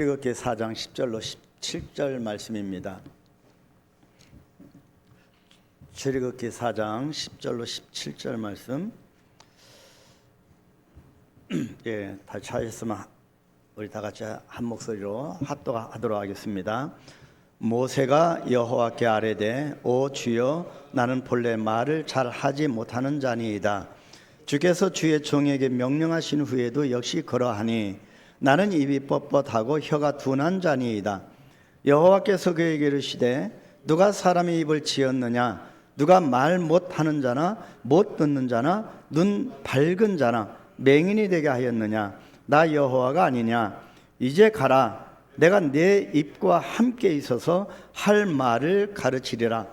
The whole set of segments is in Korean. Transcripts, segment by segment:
출애굽기 4장 10절로 17절 말씀입니다. 출애굽기 4장 10절로 17절 말씀. 예, 다 찾으셨으면 우리 다 같이 한 목소리로 합독하도록 하겠습니다. 모세가 여호와께 아뢰되 오 주여 나는 본래 말을 잘 하지 못하는 자니이다. 주께서 주의 종에게 명령하신 후에도 역시 그러하니 나는 입이 뻣뻣하고 혀가 둔한 자니이다. 여호와께서 그에게 이르시되 누가 사람의 입을 지었느냐? 누가 말 못하는 자나 못 듣는 자나 눈 밝은 자나 맹인이 되게 하였느냐? 나 여호와가 아니냐? 이제 가라. 내가 내 입과 함께 있어서 할 말을 가르치리라.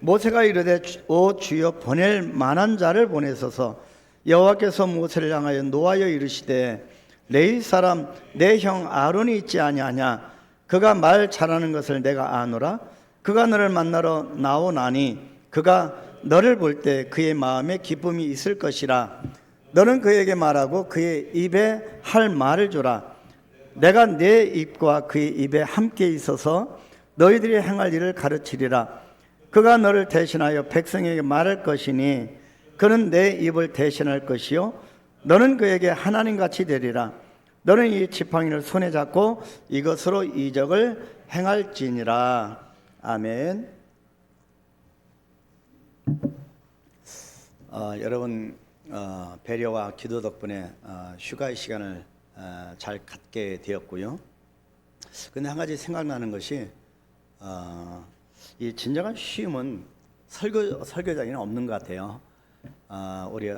모세가 이르되 오 주여 보낼 만한 자를 보내소서. 여호와께서 모세를 향하여 노하여 이르시되 레위 사람 내 형 아론이 있지 아니하냐? 그가 말 잘하는 것을 내가 아노라. 그가 너를 만나러 나오나니 그가 너를 볼 때 그의 마음에 기쁨이 있을 것이라. 너는 그에게 말하고 그의 입에 할 말을 주라. 내가 내 입과 그의 입에 함께 있어서 너희들이 행할 일을 가르치리라. 그가 너를 대신하여 백성에게 말할 것이니 그는 내 입을 대신할 것이요 너는 그에게 하나님같이 되리라. 너는 이 지팡이를 손에 잡고 이것으로 이적을 행할지니라. 아멘. 여러분 배려와 기도 덕분에 휴가의 시간을 잘 갖게 되었고요. 근데 한 가지 생각나는 것이 이 진정한 쉼은 설교장에는 없는 것 같아요. 우리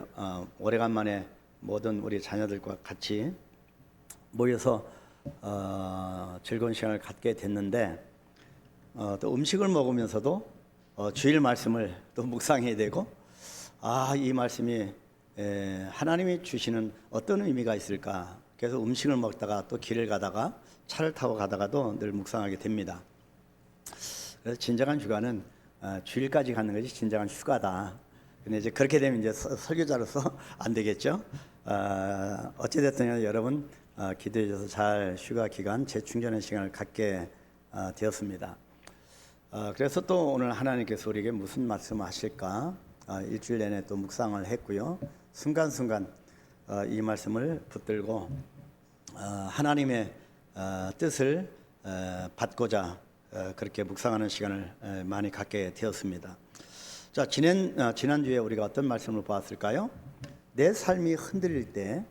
오래간만에 모든 우리 자녀들과 같이 모여서 즐거운 시간을 갖게 됐는데 또 음식을 먹으면서도 주일 말씀을 또 묵상해야 되고 이 말씀이 하나님이 주시는 어떤 의미가 있을까. 그래서 음식을 먹다가 또 길을 가다가 차를 타고 가다가도 늘 묵상하게 됩니다. 그래서 진정한 휴가는 주일까지 가는 것이 진정한 휴가다. 근데 이제 그렇게 되면 이제 설교자로서 안 되겠죠. 어찌됐든 여러분 기도해 주셔서 잘 휴가 기간 재충전의 시간을 갖게 되었습니다. 그래서 또 오늘 하나님께서 우리에게 무슨 말씀을 하실까 일주일 내내 또 묵상을 했고요. 순간순간 이 말씀을 붙들고 하나님의 뜻을 받고자 그렇게 묵상하는 시간을 많이 갖게 되었습니다. 자, 지난주에 우리가 어떤 말씀을 보았을까요? 내 삶이 흔들릴 때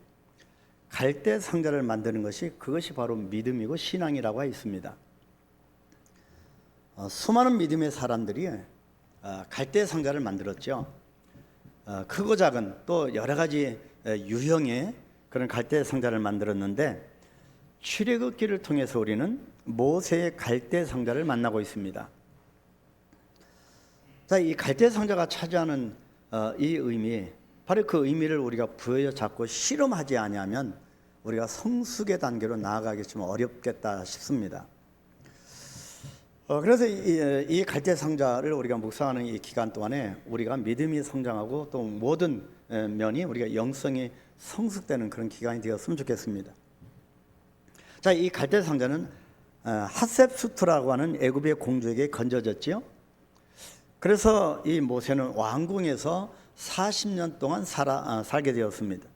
갈대 상자를 만드는 그것이 바로 믿음이고 신앙이라고 있습니다. 수많은 믿음의 사람들이 갈대 상자를 만들었죠. 크고 작은 또 여러 가지 유형의 그런 갈대 상자를 만들었는데 출애굽기를 통해서 우리는 모세의 갈대 상자를 만나고 있습니다. 자, 이 갈대 상자가 차지하는 이 의미, 바로 그 의미를 우리가 부여잡고 실험하지 아니하면 우리가 성숙의 단계로 나아가기 좀 어렵겠다 싶습니다. 그래서 이 갈대 상자를 우리가 묵상하는 이 기간 동안에 우리가 믿음이 성장하고 또 모든 면이 우리가 영성이 성숙되는 그런 기간이 되었으면 좋겠습니다. 자, 이 갈대 상자는 핫셉수트라고 하는 애굽의 공주에게 건져졌지요. 그래서 이 모세는 왕궁에서 40년 동안 살게 되었습니다.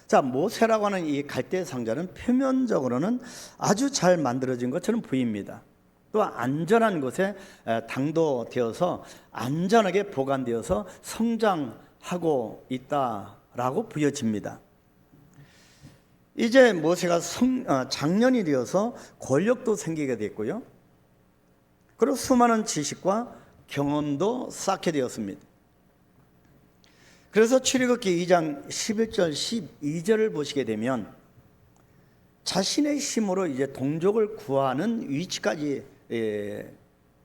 자, 모세라고 하는 이 갈대 상자는 표면적으로는 아주 잘 만들어진 것처럼 보입니다. 또 안전한 곳에 당도되어서 안전하게 보관되어서 성장하고 있다라고 보여집니다. 이제 모세가 장년이 되어서 권력도 생기게 됐고요. 그리고 수많은 지식과 경험도 쌓게 되었습니다. 그래서 출애굽기 2장 11절 12절을 보시게 되면 자신의 힘으로 이제 동족을 구하는 위치까지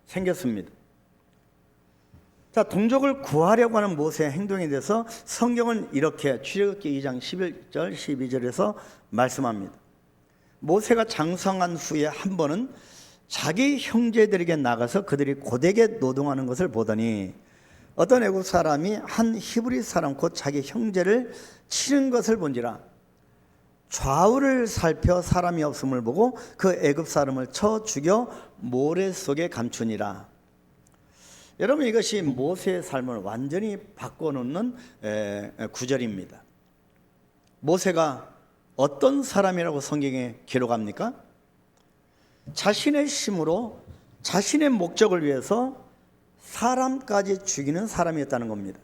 생겼습니다. 자, 동족을 구하려고 하는 모세의 행동에 대해서 성경은 이렇게 출애굽기 2장 11절 12절에서 말씀합니다. 모세가 장성한 후에 한 번은 자기 형제들에게 나가서 그들이 고되게 노동하는 것을 보더니 어떤 애굽 사람이 한 히브리 사람 곧 자기 형제를 치는 것을 본지라. 좌우를 살펴 사람이 없음을 보고 그 애굽 사람을 쳐 죽여 모래 속에 감추니라. 여러분, 이것이 모세의 삶을 완전히 바꿔놓는 구절입니다. 모세가 어떤 사람이라고 성경에 기록합니까? 자신의 힘으로 자신의 목적을 위해서 사람까지 죽이는 사람이었다는 겁니다.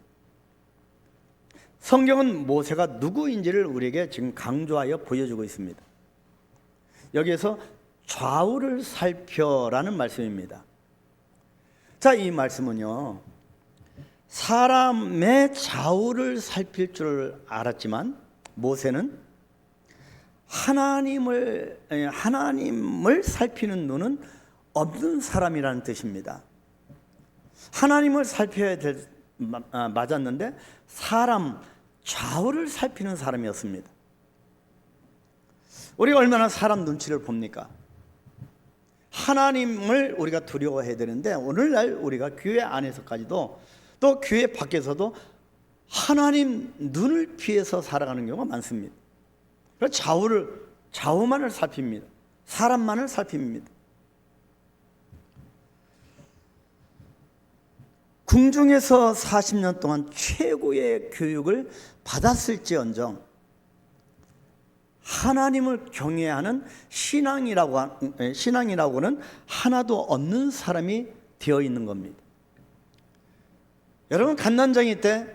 성경은 모세가 누구인지를 우리에게 지금 강조하여 보여주고 있습니다. 여기에서 좌우를 살펴라는 말씀입니다. 자, 이 말씀은요, 사람의 좌우를 살필 줄 알았지만 모세는 하나님을 살피는 눈은 없는 사람이라는 뜻입니다. 하나님을 살펴야 맞았는데 사람 좌우를 살피는 사람이었습니다. 우리가 얼마나 사람 눈치를 봅니까? 하나님을 우리가 두려워해야 되는데 오늘날 우리가 교회 안에서까지도 또 교회 밖에서도 하나님 눈을 피해서 살아가는 경우가 많습니다. 그래서 좌우만을 살핍니다. 사람만을 살핍니다. 궁중에서 40년 동안 최고의 교육을 받았을지언정 하나님을 경외하는 신앙이라고는 하나도 없는 사람이 되어 있는 겁니다. 여러분, 갓난장이 때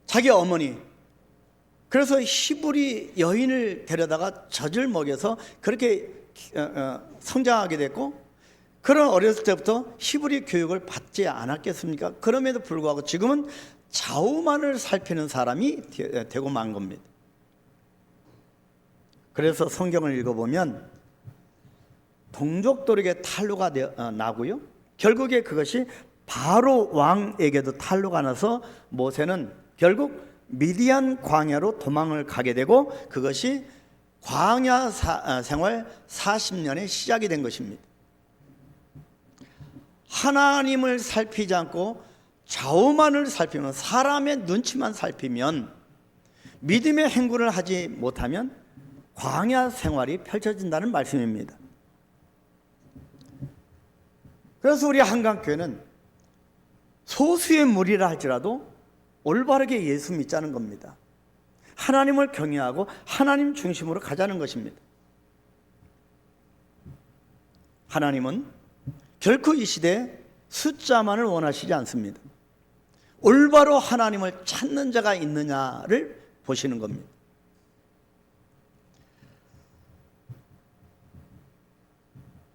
자기 어머니, 그래서 히브리 여인을 데려다가 젖을 먹여서 그렇게 성장하게 됐고, 그런 어렸을 때부터 히브리 교육을 받지 않았겠습니까? 그럼에도 불구하고 지금은 좌우만을 살피는 사람이 되고 만 겁니다. 그래서 성경을 읽어보면 동족들에게 탄로가 나고요, 결국에 그것이 바로 왕에게도 탄로가 나서 모세는 결국 미디안 광야로 도망을 가게 되고 그것이 광야 생활 40년의 시작이 된 것입니다. 하나님을 살피지 않고 좌우만을 살피면, 사람의 눈치만 살피면, 믿음의 행군을 하지 못하면 광야 생활이 펼쳐진다는 말씀입니다. 그래서 우리 한강교회는 소수의 무리라 할지라도 올바르게 예수 믿자는 겁니다. 하나님을 경외하고 하나님 중심으로 가자는 것입니다. 하나님은 결코 이 시대에 숫자만을 원하시지 않습니다. 올바로 하나님을 찾는 자가 있느냐를 보시는 겁니다.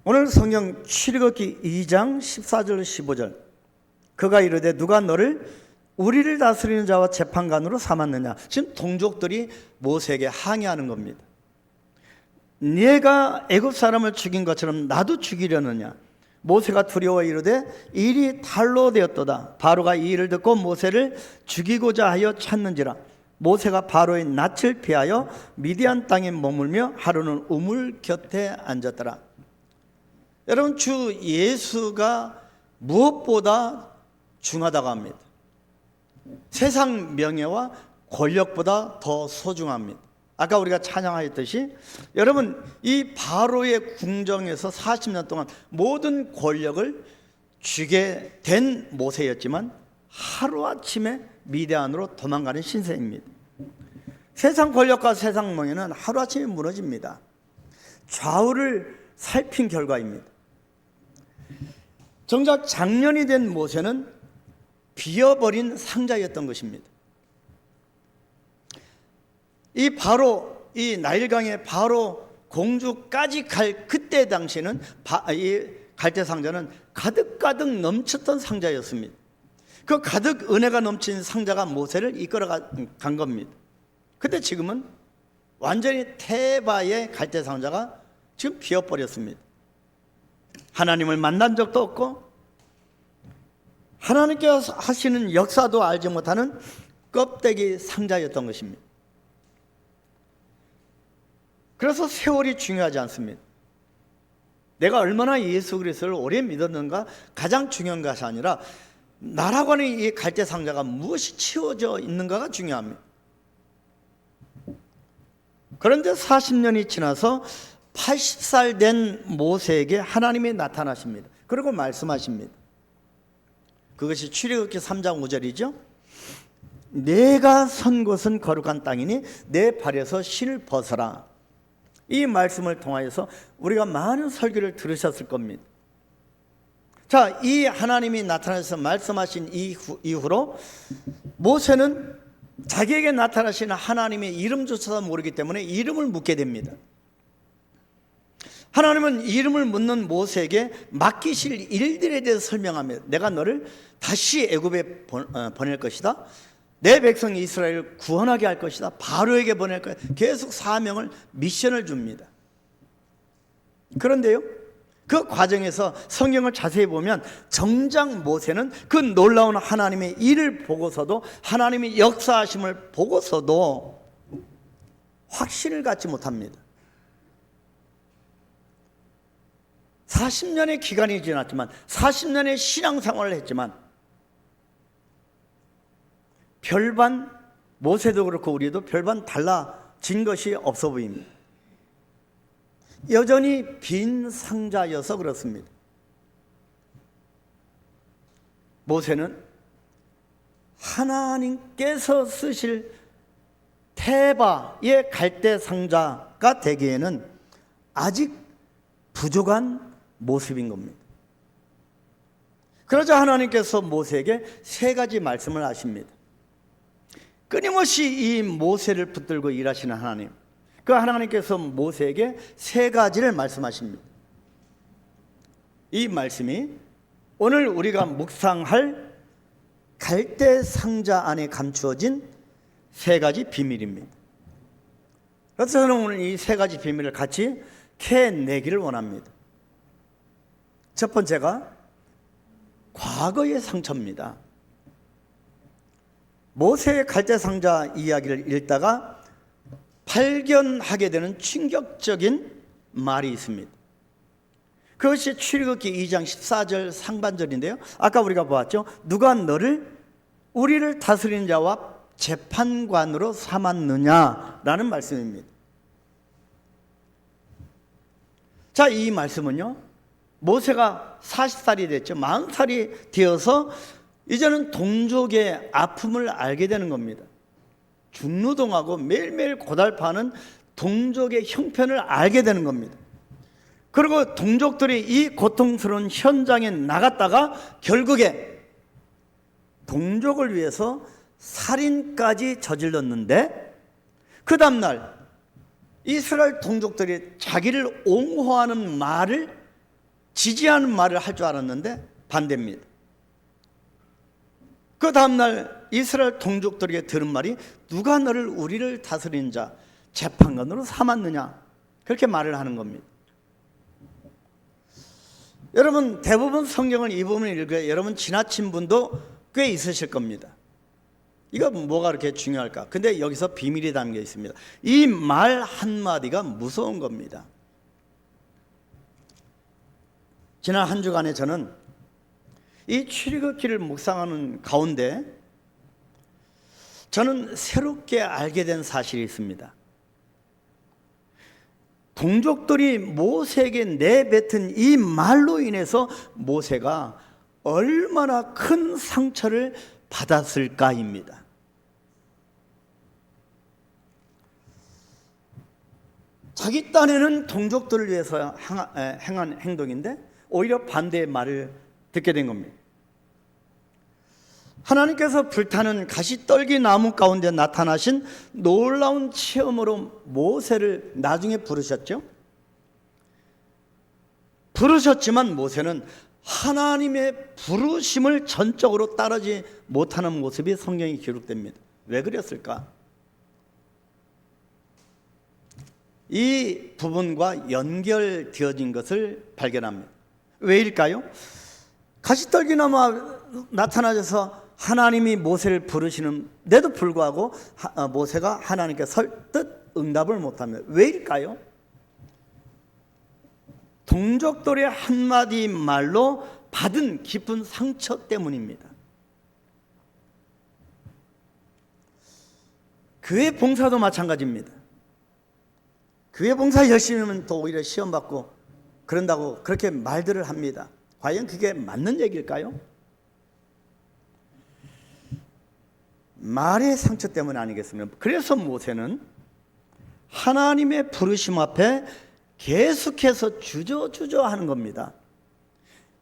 오늘 성경 출애굽기 2장 14절 15절, 그가 이르되 누가 너를 우리를 다스리는 자와 재판관으로 삼았느냐. 지금 동족들이 모세에게 항의하는 겁니다. 네가 애굽 사람을 죽인 것처럼 나도 죽이려느냐. 모세가 두려워 이르되 일이 달로 되었도다. 바로가 이 일을 듣고 모세를 죽이고자 하여 찾는지라. 모세가 바로의 낯을 피하여 미디안 땅에 머물며 하루는 우물 곁에 앉았더라. 여러분, 주 예수가 무엇보다 중하다고 합니다. 세상 명예와 권력보다 더 소중합니다. 아까 우리가 찬양하였듯이 여러분, 이 바로의 궁정에서 40년 동안 모든 권력을 쥐게 된 모세였지만 하루아침에 미디안으로 도망가는 신세입니다. 세상 권력과 세상 명예는 하루아침에 무너집니다. 좌우를 살핀 결과입니다. 정작 장년이 된 모세는 비어버린 상자였던 것입니다. 이 나일강에 바로 공주까지 갈 그때 당시에는 이 갈대 상자는 가득가득 넘쳤던 상자였습니다. 그 가득 은혜가 넘친 상자가 모세를 이끌어 간 겁니다. 근데 지금은 완전히 태바의 갈대 상자가 지금 비어버렸습니다. 하나님을 만난 적도 없고 하나님께서 하시는 역사도 알지 못하는 껍데기 상자였던 것입니다. 그래서 세월이 중요하지 않습니다. 내가 얼마나 예수 그리스도를 오래 믿었는가 가장 중요한 것이 아니라 나라고 하는 이 갈대 상자가 무엇이 치워져 있는가가 중요합니다. 그런데 40년이 지나서 80살 된 모세에게 하나님이 나타나십니다. 그리고 말씀하십니다. 그것이 출애굽기 3장 5절이죠. 내가 선 곳은 거룩한 땅이니 내 발에서 신을 벗어라. 이 말씀을 통하여서 우리가 많은 설교를 들으셨을 겁니다. 자, 이 하나님이 나타나셔서 말씀하신 이후로 모세는 자기에게 나타나시는 하나님의 이름조차도 모르기 때문에 이름을 묻게 됩니다. 하나님은 이름을 묻는 모세에게 맡기실 일들에 대해서 설명합니다. 내가 너를 다시 애굽에 보낼 것이다. 내 백성 이스라엘을 구원하게 할 것이다. 바로에게 보낼 거야. 계속 사명을, 미션을 줍니다. 그런데요, 그 과정에서 성경을 자세히 보면 정작 모세는 그 놀라운 하나님의 일을 보고서도, 하나님의 역사하심을 보고서도 확신을 갖지 못합니다. 40년의 기간이 지났지만, 40년의 신앙생활을 했지만 별반, 모세도 그렇고 우리도 별반 달라진 것이 없어 보입니다. 여전히 빈 상자여서 그렇습니다. 모세는 하나님께서 쓰실 테바의 갈대 상자가 되기에는 아직 부족한 모습인 겁니다. 그러자 하나님께서 모세에게 세 가지 말씀을 하십니다. 끊임없이 이 모세를 붙들고 일하시는 하나님, 그 하나님께서 모세에게 세 가지를 말씀하십니다. 이 말씀이 오늘 우리가 묵상할 갈대 상자 안에 감추어진 세 가지 비밀입니다. 그래서 저는 오늘 이 세 가지 비밀을 같이 캐내기를 원합니다. 첫 번째가 과거의 상처입니다. 모세의 갈대 상자 이야기를 읽다가 발견하게 되는 충격적인 말이 있습니다. 그것이 출애굽기 2장 14절 상반절인데요, 아까 우리가 보았죠. 누가 너를 우리를 다스리는 자와 재판관으로 삼았느냐라는 말씀입니다. 자, 이 말씀은요, 모세가 40살이 됐죠. 40살이 되어서 이제는 동족의 아픔을 알게 되는 겁니다. 중노동하고 매일매일 고달파하는 동족의 형편을 알게 되는 겁니다. 그리고 동족들이 이 고통스러운 현장에 나갔다가 결국에 동족을 위해서 살인까지 저질렀는데, 그 다음날 이스라엘 동족들이 자기를 옹호하는 말을, 지지하는 말을 할 줄 알았는데 반대입니다. 그 다음날 이스라엘 동족들에게 들은 말이 누가 너를 우리를 다스리는 자, 재판관으로 삼았느냐, 그렇게 말을 하는 겁니다. 여러분, 대부분 성경을 이 부분을 읽어야 여러분 지나친 분도 꽤 있으실 겁니다. 이거 뭐가 그렇게 중요할까? 근데 여기서 비밀이 담겨 있습니다. 이 말 한마디가 무서운 겁니다. 지난 한 주간에 저는 이 출애굽기를 묵상하는 가운데 저는 새롭게 알게 된 사실이 있습니다. 동족들이 모세에게 내뱉은 이 말로 인해서 모세가 얼마나 큰 상처를 받았을까입니다. 자기 딴에는 동족들을 위해서 행한 행동인데 오히려 반대의 말을 듣게 된 겁니다. 하나님께서 불타는 가시떨기 나무 가운데 나타나신 놀라운 체험으로 모세를 나중에 부르셨죠. 부르셨지만 모세는 하나님의 부르심을 전적으로 따르지 못하는 모습이 성경에 기록됩니다. 왜 그랬을까? 이 부분과 연결되어진 것을 발견합니다. 왜일까요? 가시떨기 나무가 나타나셔서 하나님이 모세를 부르시는데도 불구하고 모세가 하나님께 설득 응답을 못합니다. 왜일까요? 동족들의 한마디 말로 받은 깊은 상처 때문입니다. 교회 봉사도 마찬가지입니다. 교회 봉사 열심히 하면 또 오히려 시험 받고 그런다고 그렇게 말들을 합니다. 과연 그게 맞는 얘기일까요? 말의 상처 때문 아니겠습니까? 그래서 모세는 하나님의 부르심 앞에 계속해서 주저주저 하는 겁니다.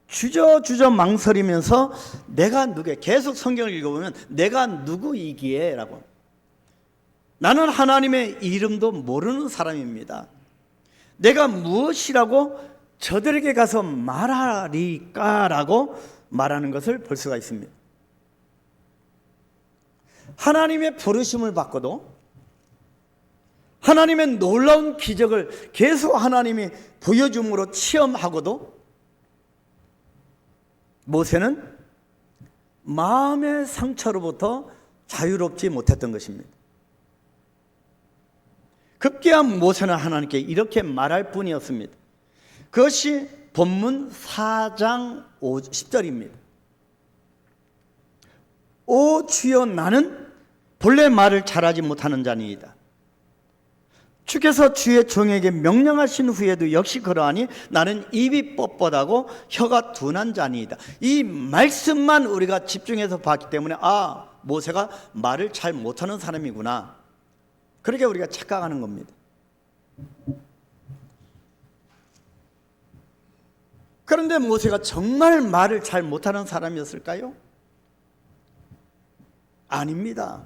주저주저 망설이면서 내가 누구에, 계속 성경을 읽어보면 내가 누구이기에 라고, 나는 하나님의 이름도 모르는 사람입니다. 내가 무엇이라고 저들에게 가서 말하리까 라고 말하는 것을 볼 수가 있습니다. 하나님의 부르심을 받고도, 하나님의 놀라운 기적을 계속 하나님이 보여줌으로 체험하고도 모세는 마음의 상처로부터 자유롭지 못했던 것입니다. 급기야 모세는 하나님께 이렇게 말할 뿐이었습니다. 그것이 본문 4장 10절입니다. 오 주여, 나는 본래 말을 잘하지 못하는 자니이다. 주께서 주의 종에게 명령하신 후에도 역시 그러하니 나는 입이 뻣뻣하고 혀가 둔한 자니이다. 이 말씀만 우리가 집중해서 봤기 때문에 모세가 말을 잘 못하는 사람이구나, 그렇게 우리가 착각하는 겁니다. 그런데 모세가 정말 말을 잘 못하는 사람이었을까요? 아닙니다.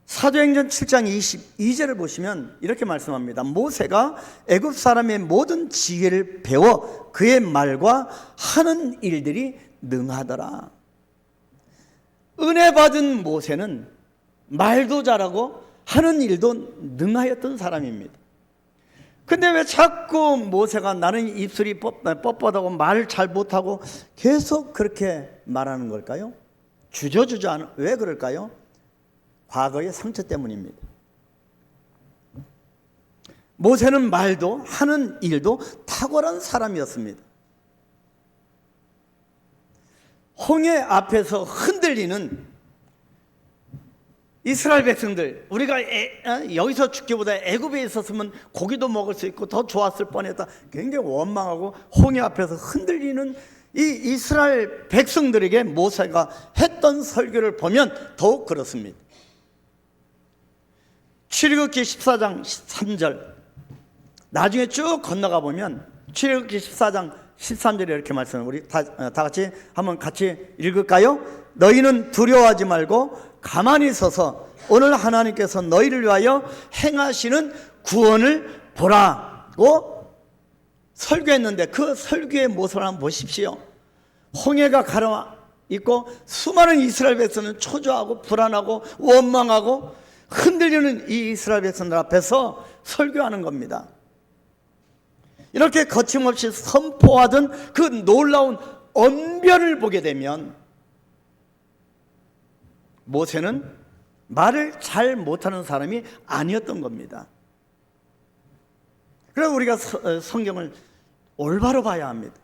사도행전 7장 22절을 보시면 이렇게 말씀합니다. 모세가 애굽 사람의 모든 지혜를 배워 그의 말과 하는 일들이 능하더라. 은혜 받은 모세는 말도 잘하고 하는 일도 능하였던 사람입니다. 근데 왜 자꾸 모세가 나는 입술이 뻣뻣하고 말을 잘 못하고 계속 그렇게 말하는 걸까요? 주저주저 왜 그럴까요? 과거의 상처 때문입니다. 모세는 말도 하는 일도 탁월한 사람이었습니다. 홍해 앞에서 흔들리는 이스라엘 백성들, 우리가 여기서 죽기보다 애굽에 있었으면 고기도 먹을 수 있고 더 좋았을 뻔했다, 굉장히 원망하고 홍해 앞에서 흔들리는 이 이스라엘 백성들에게 모세가 했던 설교를 보면 더욱 그렇습니다. 출애굽기 14장 13절, 나중에 쭉 건너가 보면 출애굽기 14장 13절에 이렇게 말씀을, 우리 다 같이 한번 같이 읽을까요? 너희는 두려워하지 말고 가만히 서서 오늘 하나님께서 너희를 위하여 행하시는 구원을 보라고 설교했는데, 그 설교의 모습을 한번 보십시오. 홍해가 가라 있고 수많은 이스라엘 백성은 초조하고 불안하고 원망하고 흔들리는 이 이스라엘 백성들 앞에서 설교하는 겁니다. 이렇게 거침없이 선포하던 그 놀라운 언변을 보게 되면 모세는 말을 잘 못하는 사람이 아니었던 겁니다. 그래서 우리가 성경을 올바로 봐야 합니다.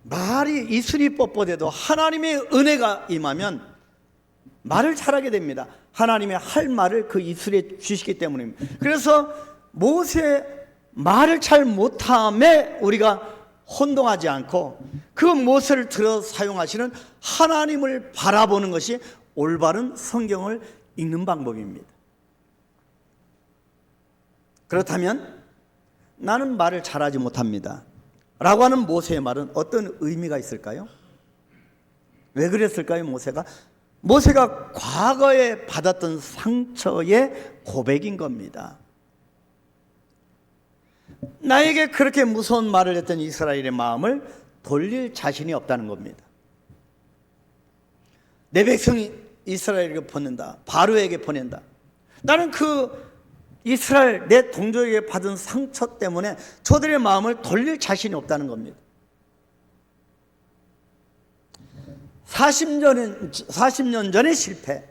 말이 입술이 뻣뻣해도 하나님의 은혜가 임하면 말을 잘하게 됩니다. 하나님의 할 말을 그 입술에 주시기 때문입니다. 그래서 모세 말을 잘 못함에 우리가 혼동하지 않고 그 모세를 들어 사용하시는 하나님을 바라보는 것이 올바른 성경을 읽는 방법입니다. 그렇다면 나는 말을 잘하지 못합니다 라고 하는 모세의 말은 어떤 의미가 있을까요? 왜 그랬을까요? 모세가 과거에 받았던 상처의 고백인 겁니다. 나에게 그렇게 무서운 말을 했던 이스라엘의 마음을 돌릴 자신이 없다는 겁니다. 내 백성이 이스라엘에게 보낸다, 바로에게 보낸다. 나는 그 이스라엘 내 동족에게 받은 상처 때문에 저들의 마음을 돌릴 자신이 없다는 겁니다. 40년 전의 실패,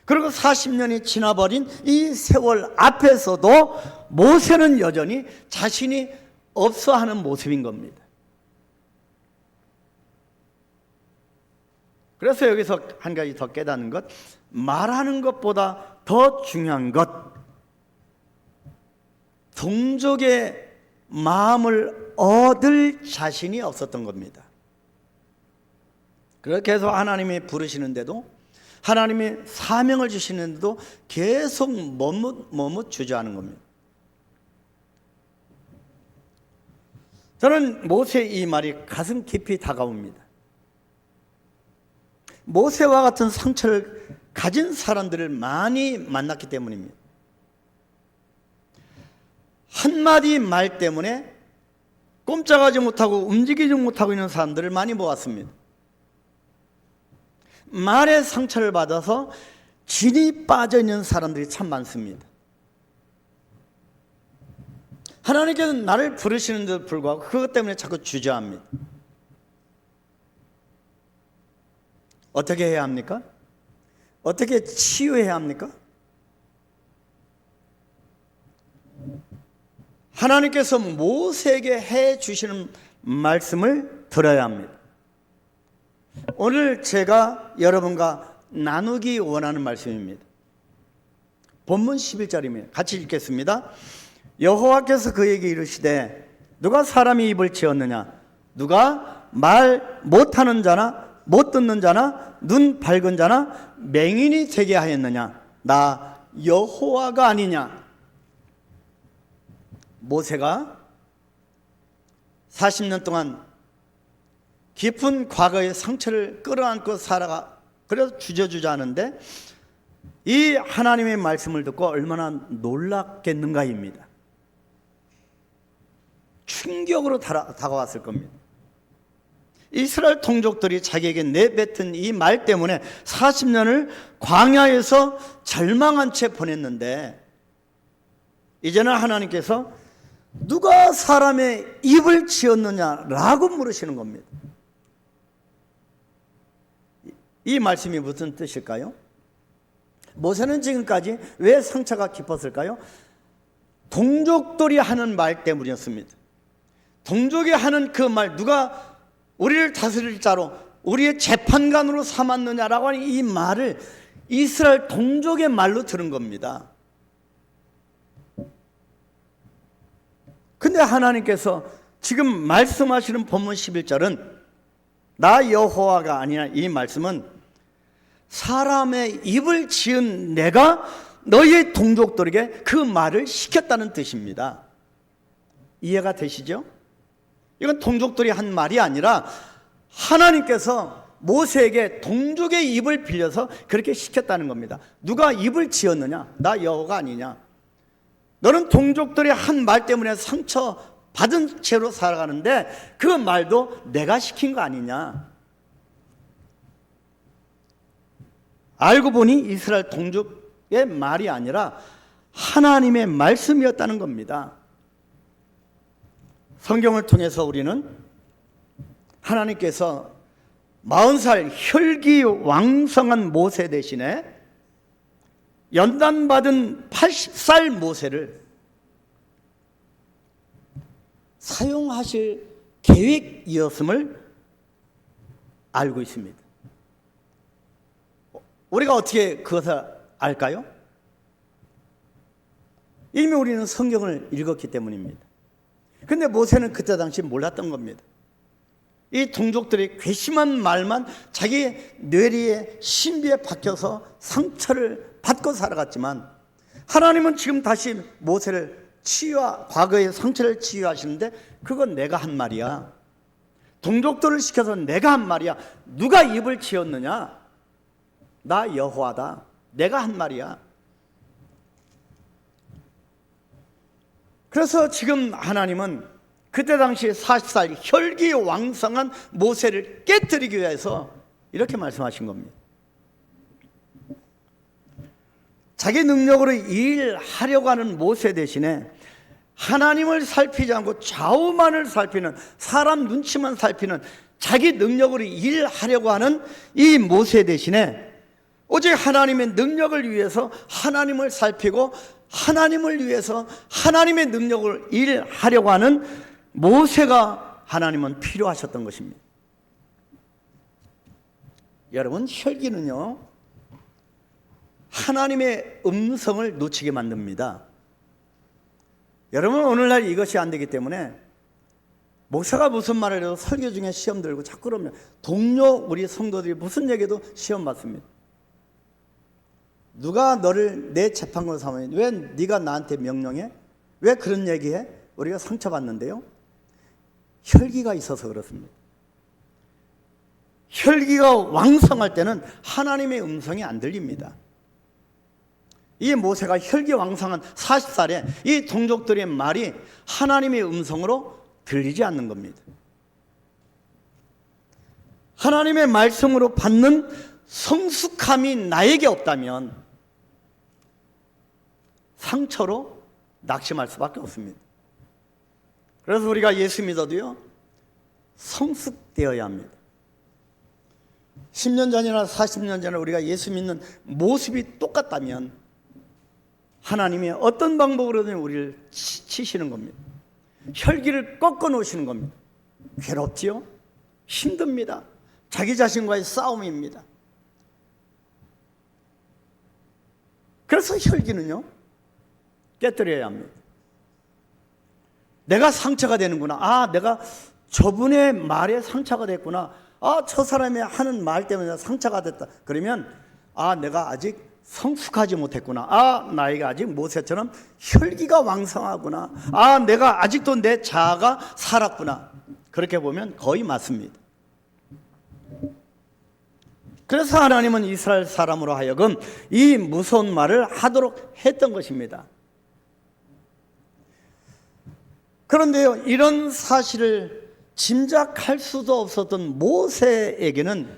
그리고 40년이 지나버린 이 세월 앞에서도 모세는 여전히 자신이 없어하는 모습인 겁니다. 그래서 여기서 한 가지 더 깨닫는 것, 말하는 것보다 더 중요한 것, 동족의 마음을 얻을 자신이 없었던 겁니다. 그렇게 해서 하나님이 부르시는데도, 하나님이 사명을 주시는데도 계속 머뭇 주저하는 겁니다. 저는 모세의 이 말이 가슴 깊이 다가옵니다. 모세와 같은 상처를 가진 사람들을 많이 만났기 때문입니다. 한마디 말 때문에 꼼짝하지 못하고 움직이지 못하고 있는 사람들을 많이 보았습니다. 말에 상처를 받아서 진이 빠져 있는 사람들이 참 많습니다. 하나님께서는 나를 부르시는데도 불구하고 그것 때문에 자꾸 주저합니다. 어떻게 해야 합니까? 어떻게 치유해야 합니까? 하나님께서 모세에게 해 주시는 말씀을 들어야 합니다. 오늘 제가 여러분과 나누기 원하는 말씀입니다. 본문 11절입니다. 같이 읽겠습니다. 여호와께서 그에게 이르시되 누가 사람의 입을 지었느냐? 누가 말 못하는 자나 못 듣는 자나 눈 밝은 자나 맹인이 되게 하였느냐? 나 여호와가 아니냐? 모세가 40년 동안 깊은 과거의 상처를 끌어안고 살아가, 그래서 주저주저 하는데 이 하나님의 말씀을 듣고 얼마나 놀랐겠는가입니다. 충격으로 다가왔을 겁니다. 이스라엘 동족들이 자기에게 내뱉은 이 말 때문에 40년을 광야에서 절망한 채 보냈는데, 이제는 하나님께서 누가 사람의 입을 지었느냐라고 물으시는 겁니다. 이 말씀이 무슨 뜻일까요? 모세는 지금까지 왜 상처가 깊었을까요? 동족들이 하는 말 때문이었습니다. 동족이 하는 그 말, 누가 우리를 다스릴 자로, 우리의 재판관으로 삼았느냐라고 하는 이 말을 이스라엘 동족의 말로 들은 겁니다. 근데 하나님께서 지금 말씀하시는 본문 11절은 나 여호와가 아니냐, 이 말씀은 사람의 입을 지은 내가 너희 동족들에게 그 말을 시켰다는 뜻입니다. 이해가 되시죠? 이건 동족들이 한 말이 아니라 하나님께서 모세에게 동족의 입을 빌려서 그렇게 시켰다는 겁니다. 누가 입을 지었느냐? 나 여호와가 아니냐? 너는 동족들의 한 말 때문에 상처 받은 채로 살아가는데 그 말도 내가 시킨 거 아니냐? 알고 보니 이스라엘 동족의 말이 아니라 하나님의 말씀이었다는 겁니다. 성경을 통해서 우리는 하나님께서 40살 혈기왕성한 모세 대신에 연단받은 80살 모세를 사용하실 계획이었음을 알고 있습니다. 우리가 어떻게 그것을 알까요? 이미 우리는 성경을 읽었기 때문입니다. 근데 모세는 그때 당시 몰랐던 겁니다. 이 동족들의 괘씸한 말만 자기 뇌리에 신비에 박혀서 상처를 받고 살아갔지만, 하나님은 지금 다시 모세를 과거의 상처를 치유하시는데 그건 내가 한 말이야. 동족들을 시켜서 내가 한 말이야. 누가 입을 지었느냐? 나 여호와다. 내가 한 말이야. 그래서 지금 하나님은 그때 당시 40살 혈기왕성한 모세를 깨뜨리기 위해서 이렇게 말씀하신 겁니다. 자기 능력으로 일하려고 하는 모세 대신에 하나님을 살피지 않고 좌우만을 살피는, 사람 눈치만 살피는, 자기 능력으로 일하려고 하는 이 모세 대신에 오직 하나님의 능력을 위해서 하나님을 살피고 하나님을 위해서 하나님의 능력을 일하려고 하는 모세가 하나님은 필요하셨던 것입니다. 여러분, 혈기는요 하나님의 음성을 놓치게 만듭니다. 여러분, 오늘날 이것이 안 되기 때문에 목사가 무슨 말을 해도 설교 중에 시험 들고 자꾸 그러면 동료 우리 성도들이 무슨 얘기도 시험 받습니다. 누가 너를 내 재판관으로 삼으니 왜 네가 나한테 명령해? 왜 그런 얘기해? 우리가 상처받는데요, 혈기가 있어서 그렇습니다. 혈기가 왕성할 때는 하나님의 음성이 안 들립니다. 이 모세가 혈기왕성한 40살에 이 동족들의 말이 하나님의 음성으로 들리지 않는 겁니다. 하나님의 말씀으로 받는 성숙함이 나에게 없다면 상처로 낙심할 수밖에 없습니다. 그래서 우리가 예수 믿어도요, 성숙되어야 합니다. 10년 전이나 40년 전에 우리가 예수 믿는 모습이 똑같다면 하나님이 어떤 방법으로든 우리를 치시는 겁니다. 혈기를 꺾어 놓으시는 겁니다. 괴롭지요? 힘듭니다. 자기 자신과의 싸움입니다. 그래서 혈기는요, 깨뜨려야 합니다. 내가 상처가 되는구나. 아, 내가 저분의 말에 상처가 됐구나. 아, 저 사람이 하는 말 때문에 상처가 됐다. 그러면 아, 내가 아직 성숙하지 못했구나. 아, 나이가 아직 모세처럼 혈기가 왕성하구나. 아, 내가 아직도 내 자아가 살았구나. 그렇게 보면 거의 맞습니다. 그래서 하나님은 이스라엘 사람으로 하여금 이 무서운 말을 하도록 했던 것입니다. 그런데요, 이런 사실을 짐작할 수도 없었던 모세에게는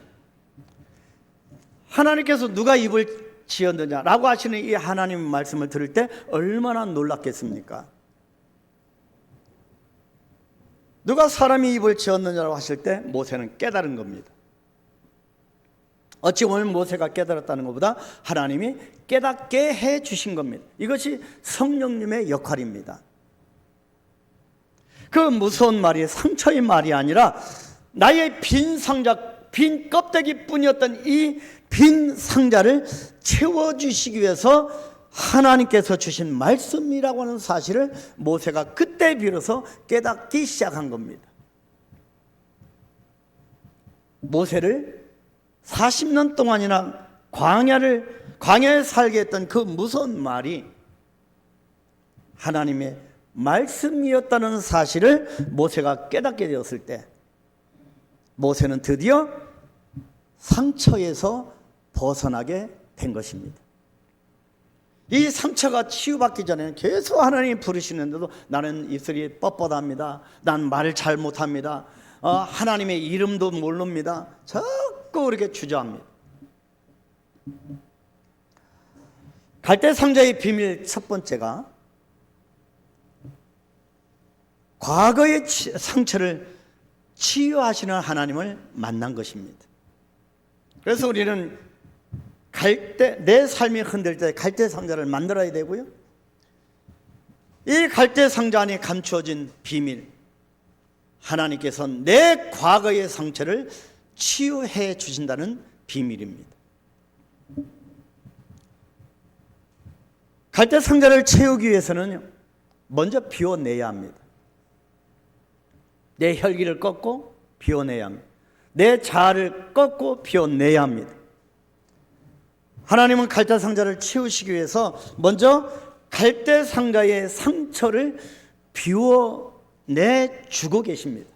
하나님께서 누가 입을 지었느냐라고 하시는 이 하나님의 말씀을 들을 때 얼마나 놀랐겠습니까? 누가 사람이 입을 지었느냐라고 하실 때 모세는 깨달은 겁니다. 어찌 보면 모세가 깨달았다는 것보다 하나님이 깨닫게 해 주신 겁니다. 이것이 성령님의 역할입니다. 그 무서운 말이 상처의 말이 아니라 나의 빈 상자, 빈 껍데기 뿐이었던 이 빈 상자를 채워주시기 위해서 하나님께서 주신 말씀이라고 하는 사실을 모세가 그때 비로소 깨닫기 시작한 겁니다. 모세를 40년 동안이나 광야에 살게 했던 그 무서운 말이 하나님의 말씀이었다는 사실을 모세가 깨닫게 되었을 때 모세는 드디어 상처에서 벗어나게 된 것입니다. 이 상처가 치유받기 전에는 계속 하나님이 부르시는데도 나는 입술이 뻣뻣합니다. 난 말을 잘 못합니다. 하나님의 이름도 모릅니다. 자꾸 그렇게 주저합니다. 갈대상자의 비밀 첫 번째가 과거의 상처를 치유하시는 하나님을 만난 것입니다. 그래서 우리는 내 삶이 흔들 때 갈대상자를 만들어야 되고요, 이 갈대상자 안에 감추어진 비밀, 하나님께서 내 과거의 상처를 치유해 주신다는 비밀입니다. 갈대상자를 채우기 위해서는 먼저 비워내야 합니다. 내 혈기를 꺾고 비워내야 합니다. 내 자아를 꺾고 비워내야 합니다. 하나님은 갈대상자를 치우시기 위해서 먼저 갈대상자의 상처를 비워내주고 계십니다.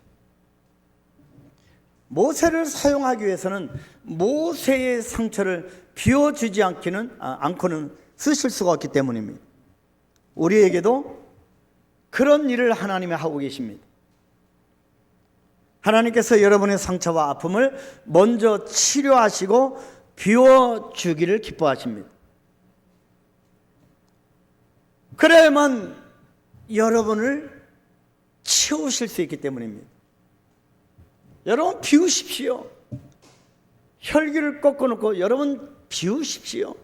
모세를 사용하기 위해서는 모세의 상처를 비워주지 않고는 쓰실 수가 없기 때문입니다. 우리에게도 그런 일을 하나님이 하고 계십니다. 하나님께서 여러분의 상처와 아픔을 먼저 치료하시고 비워주기를 기뻐하십니다. 그래야만 여러분을 채우실 수 있기 때문입니다. 여러분 비우십시오. 혈기를 꺾어놓고 여러분 비우십시오.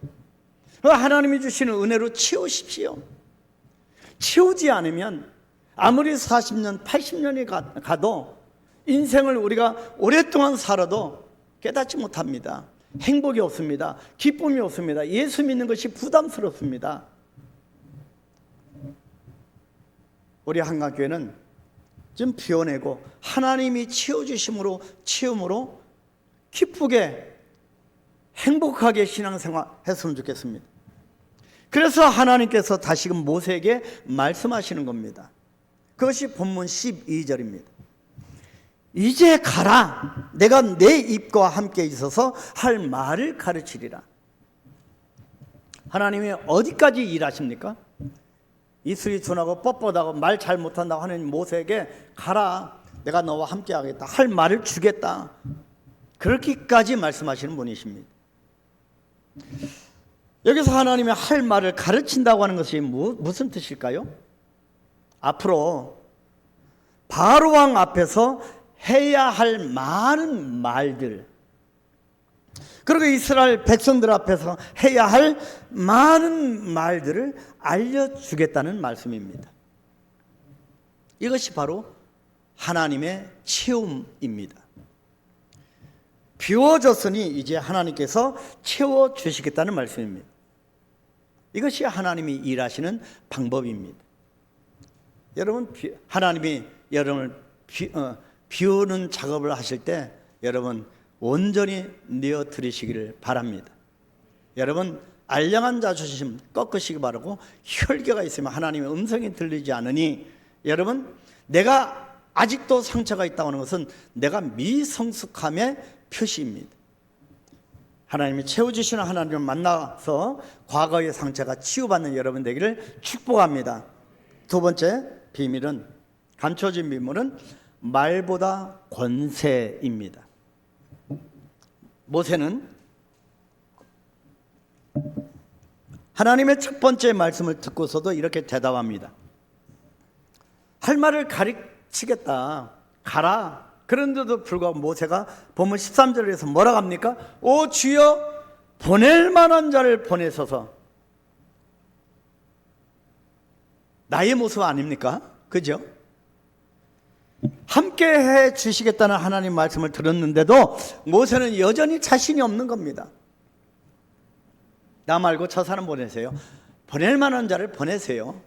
하나님이 주시는 은혜로 채우십시오. 채우지 않으면 아무리 40년, 80년이 가도 인생을 우리가 오랫동안 살아도 깨닫지 못합니다. 행복이 없습니다. 기쁨이 없습니다. 예수 믿는 것이 부담스럽습니다. 우리 한강교회는 좀 피워내고 하나님이 채워주심으로 채움으로 기쁘게 행복하게 신앙생활 했으면 좋겠습니다. 그래서 하나님께서 다시금 모세에게 말씀하시는 겁니다. 그것이 본문 12절입니다. 이제 가라. 내가 내 입과 함께 있어서 할 말을 가르치리라. 하나님이 어디까지 일하십니까? 이슬이 둔하고 뻣뻣하고 말 잘 못한다고 하는 모세에게 가라. 내가 너와 함께 하겠다. 할 말을 주겠다. 그렇게까지 말씀하시는 분이십니다. 여기서 하나님이 할 말을 가르친다고 하는 것이 무슨 뜻일까요? 앞으로 바로 왕 앞에서 해야 할 많은 말들, 그리고 이스라엘 백성들 앞에서 해야 할 많은 말들을 알려주겠다는 말씀입니다. 이것이 바로 하나님의 채움입니다. 비워졌으니 이제 하나님께서 채워주시겠다는 말씀입니다. 이것이 하나님이 일하시는 방법입니다. 여러분, 하나님이 여러분을 비우는 작업을 하실 때 여러분 온전히 내어드리시기를 바랍니다. 여러분, 알량한 자존심 꺾으시기 바라고, 혈기가 있으면 하나님의 음성이 들리지 않으니, 여러분, 내가 아직도 상처가 있다고 하는 것은 내가 미성숙함의 표시입니다. 하나님이 채워주시는 하나님을 만나서 과거의 상처가 치유받는 여러분 되기를 축복합니다. 두 번째 비밀은, 감춰진 비밀은 말보다 권세입니다. 모세는 하나님의 첫 번째 말씀을 듣고서도 이렇게 대답합니다. 할 말을 가르치겠다. 가라. 그런데도 불구하고 모세가 본문 13절에서 뭐라고 합니까? 오 주여, 보낼 만한 자를 보내소서. 나의 모습 아닙니까? 그죠? 함께 해 주시겠다는 하나님 말씀을 들었는데도 모세는 여전히 자신이 없는 겁니다. 나 말고 저 사람 보내세요. 보낼 만한 자를 보내세요.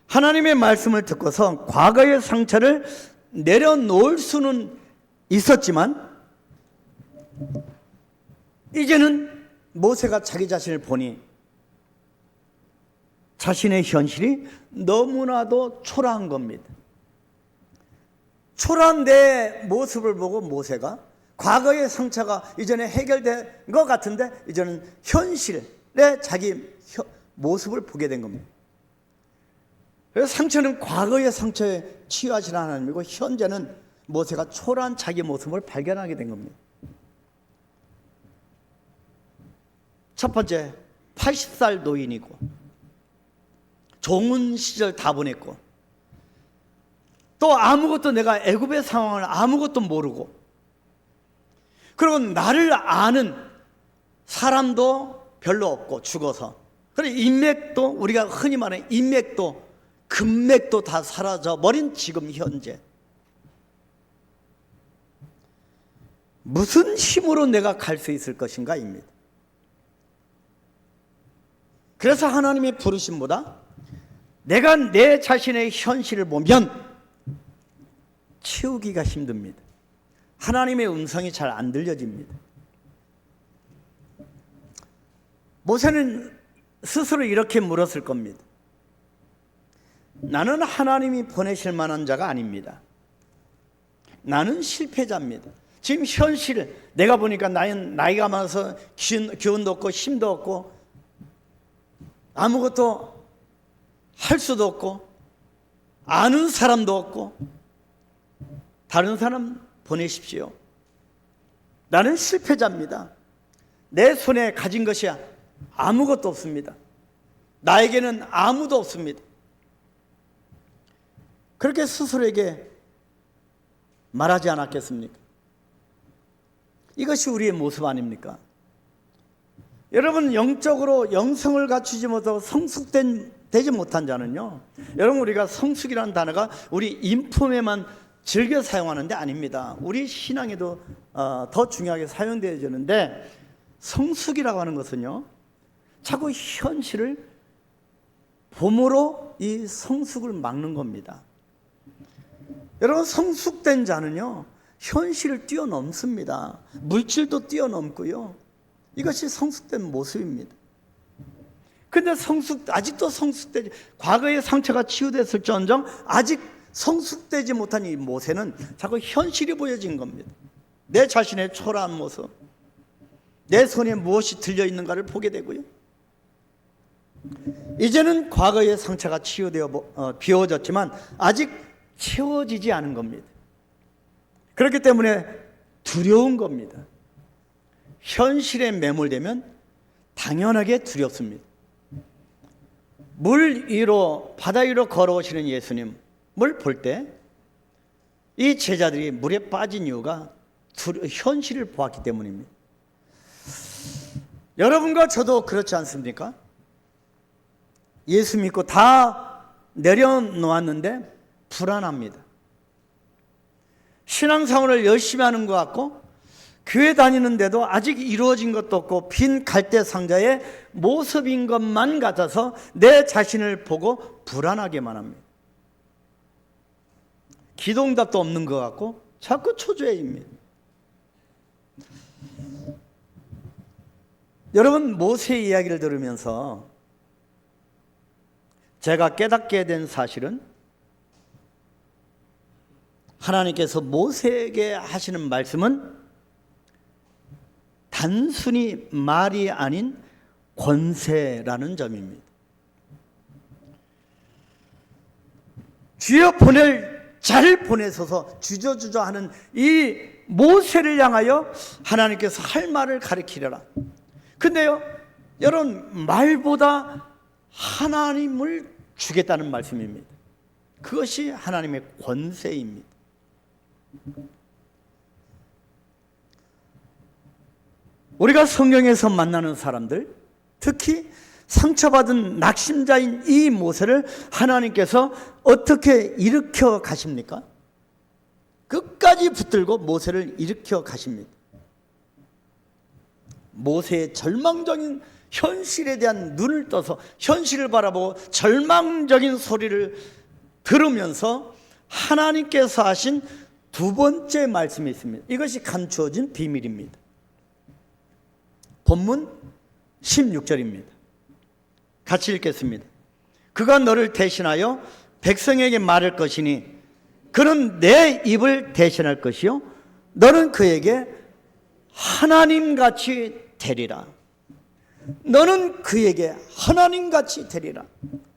하나님의 말씀을 듣고서 과거의 상처를 내려놓을 수는 있었지만, 이제는 모세가 자기 자신을 보니 자신의 현실이 너무나도 초라한 겁니다. 초라한 내 모습을 보고 모세가 과거의 상처가 이전에 해결된 것 같은데, 이제는 현실의 자기 모습을 보게 된 겁니다. 그래서 상처는 과거의 상처에 치유하시는 하나님이고, 현재는 모세가 초라한 자기 모습을 발견하게 된 겁니다. 첫 번째, 80살 노인이고 종은 시절 다 보냈고, 또 아무것도, 내가 애굽의 상황을 아무것도 모르고, 그리고 나를 아는 사람도 별로 없고 죽어서, 그리고 인맥도, 우리가 흔히 말하는 인맥도 금맥도 다 사라져 버린 지금 현재, 무슨 힘으로 내가 갈 수 있을 것인가입니다. 그래서 하나님의 부르심보다 내가 내 자신의 현실을 보면 채우기가 힘듭니다. 하나님의 음성이 잘 안 들려집니다. 모세는 스스로 이렇게 물었을 겁니다. 나는 하나님이 보내실 만한 자가 아닙니다. 나는 실패자입니다. 지금 현실, 내가 보니까 나이가 많아서 기운도 없고 힘도 없고 아무것도 할 수도 없고 아는 사람도 없고, 다른 사람 보내십시오. 나는 실패자입니다. 내 손에 가진 것이 아무것도 없습니다. 나에게는 아무도 없습니다. 그렇게 스스로에게 말하지 않았겠습니까? 이것이 우리의 모습 아닙니까? 여러분, 영적으로 영성을 갖추지 못하고 성숙되지 못한 자는요, 여러분, 우리가 성숙이라는 단어가 우리 인품에만 즐겨 사용하는 데 아닙니다. 우리 신앙에도 더 중요하게 사용되어지는데, 성숙이라고 하는 것은요, 자꾸 현실을 봄으로 이 성숙을 막는 겁니다. 여러분, 성숙된 자는요, 현실을 뛰어넘습니다. 물질도 뛰어넘고요. 이것이 성숙된 모습입니다. 근데 아직도 성숙되지, 과거의 상처가 치유됐을지언정 아직 성숙되지 못한 이 모세는 자꾸 현실이 보여진 겁니다. 내 자신의 초라한 모습, 내 손에 무엇이 들려 있는가를 보게 되고요. 이제는 과거의 상처가 치유되어 비워졌지만 아직 채워지지 않은 겁니다. 그렇기 때문에 두려운 겁니다. 현실에 매몰되면 당연하게 두렵습니다. 물 위로, 바다 위로 걸어오시는 예수님을 볼 때 이 제자들이 물에 빠진 이유가 현실을 보았기 때문입니다. 여러분과 저도 그렇지 않습니까? 예수 믿고 다 내려놓았는데 불안합니다. 신앙생활을 열심히 하는 것 같고 교회 다니는데도 아직 이루어진 것도 없고 빈 갈대 상자의 모습인 것만 같아서 내 자신을 보고 불안하게만 합니다. 기도응답도 없는 것 같고 자꾸 초조해집니다. 여러분, 모세의 이야기를 들으면서 제가 깨닫게 된 사실은, 하나님께서 모세에게 하시는 말씀은 단순히 말이 아닌 권세라는 점입니다. 주여 잘 보내소서 주저주저 하는 이 모세를 향하여 하나님께서 할 말을 가르치려라. 근데요, 여러분, 말보다 하나님을 주겠다는 말씀입니다. 그것이 하나님의 권세입니다. 우리가 성경에서 만나는 사람들, 특히 상처받은 낙심자인 이 모세를 하나님께서 어떻게 일으켜 가십니까? 끝까지 붙들고 모세를 일으켜 가십니다. 모세의 절망적인 현실에 대한 눈을 떠서 현실을 바라보고 절망적인 소리를 들으면서 하나님께서 하신 두 번째 말씀이 있습니다. 이것이 감추어진 비밀입니다. 본문 16절입니다. 같이 읽겠습니다. 그가 너를 대신하여 백성에게 말할 것이니 그는 내 입을 대신할 것이요 너는 그에게 하나님같이 되리라. 너는 그에게 하나님같이 되리라.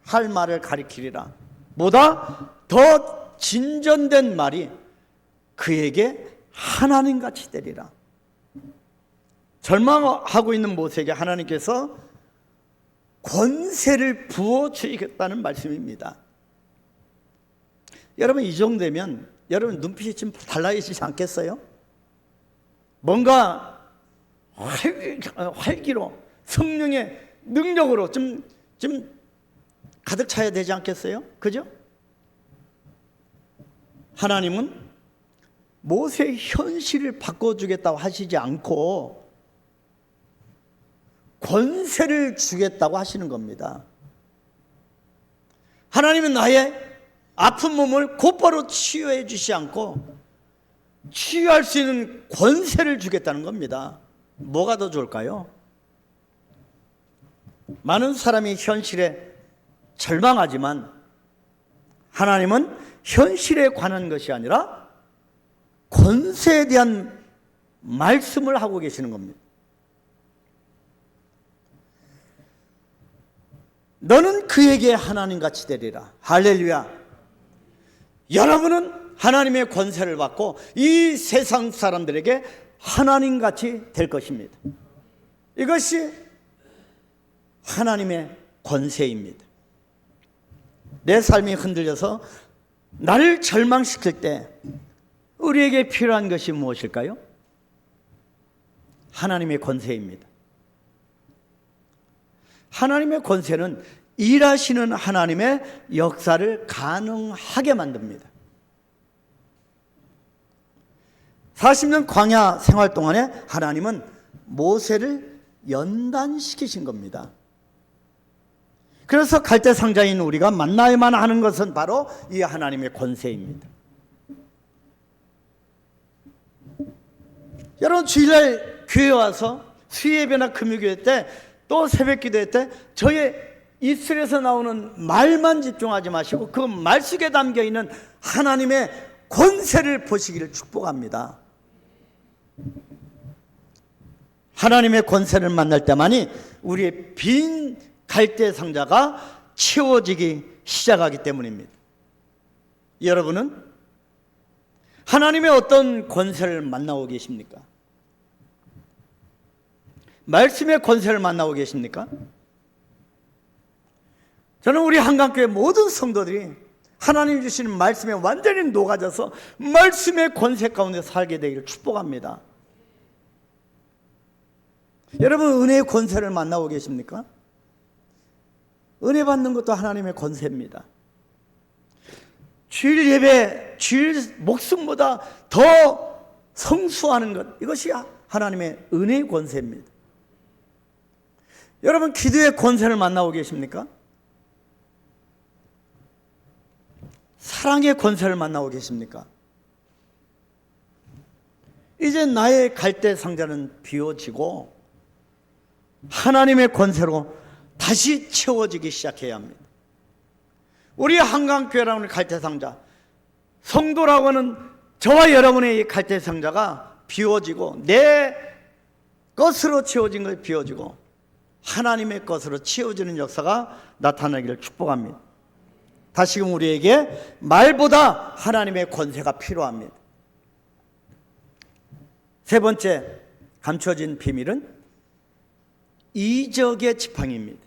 할 말을 가리키리라. 보다 더 진전된 말이 그에게 하나님같이 되리라. 절망하고 있는 모세에게 하나님께서 권세를 부어주겠다는 말씀입니다. 여러분, 이 정도 되면 여러분 눈빛이 좀 달라지지 않겠어요? 뭔가 활기로 성령의 능력으로 좀 가득 차야 되지 않겠어요? 그죠? 하나님은 모세의 현실을 바꿔주겠다고 하시지 않고 권세를 주겠다고 하시는 겁니다. 하나님은 나의 아픈 몸을 곧바로 치유해 주시지 않고 치유할 수 있는 권세를 주겠다는 겁니다. 뭐가 더 좋을까요? 많은 사람이 현실에 절망하지만 하나님은 현실에 관한 것이 아니라 권세에 대한 말씀을 하고 계시는 겁니다. 너는 그에게 하나님같이 되리라. 할렐루야. 여러분은 하나님의 권세를 받고 이 세상 사람들에게 하나님같이 될 것입니다. 이것이 하나님의 권세입니다. 내 삶이 흔들려서 나를 절망시킬 때 우리에게 필요한 것이 무엇일까요? 하나님의 권세입니다. 하나님의 권세는 일하시는 하나님의 역사를 가능하게 만듭니다. 40년 광야 생활 동안에 하나님은 모세를 연단시키신 겁니다. 그래서 갈대 상자인 우리가 만나야만 하는 것은 바로 이 하나님의 권세입니다. 여러분, 주일날 교회 와서 수요예배나 금요교회 때 또 새벽기도회 때 저의 입술에서 나오는 말만 집중하지 마시고 그 말 속에 담겨있는 하나님의 권세를 보시기를 축복합니다. 하나님의 권세를 만날 때만이 우리의 빈 갈대 상자가 채워지기 시작하기 때문입니다. 여러분은 하나님의 어떤 권세를 만나고 계십니까? 말씀의 권세를 만나고 계십니까? 저는 우리 한강교회 모든 성도들이 하나님 주시는 말씀에 완전히 녹아져서 말씀의 권세 가운데 살게 되기를 축복합니다. 여러분, 은혜의 권세를 만나고 계십니까? 은혜 받는 것도 하나님의 권세입니다. 주일 예배, 주일 목숨보다 더 성수하는 것, 이것이 하나님의 은혜의 권세입니다. 여러분, 기도의 권세를 만나고 계십니까? 사랑의 권세를 만나고 계십니까? 이제 나의 갈대 상자는 비워지고 하나님의 권세로 다시 채워지기 시작해야 합니다. 우리 한강교회라는 갈대 상자, 성도라고 하는 저와 여러분의 이 갈대 상자가 비워지고 내 것으로 채워진 것이 비워지고 하나님의 것으로 채워지는 역사가 나타나기를 축복합니다. 다시금 우리에게 말보다 하나님의 권세가 필요합니다. 세 번째 감춰진 비밀은 이적의 지팡이입니다.